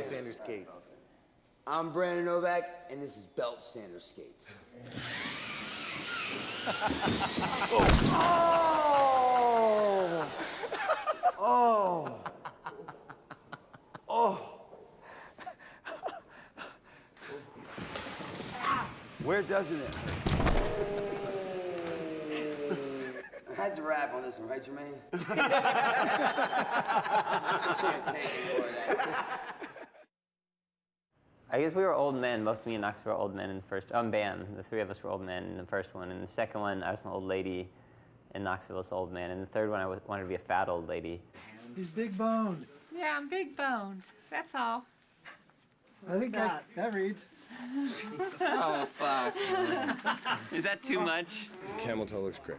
Belt Sanders Skates. I'm Brandon Novak, and this is Belt Sanders Skates. Where doesn't it? That's a wrap on this one, right, Jermaine? Can't take any more of that. I guess we were old men. Both me and Knox were old men in the first band. The three of us were old men in the first one. And the second one, I was an old lady, and Knoxville was an old man. And the third one, I wanted to be a fat old lady. He's big boned. Yeah, I'm big boned. That's all. I think that reads. Oh, fuck. Is that too much? Camel toe looks great.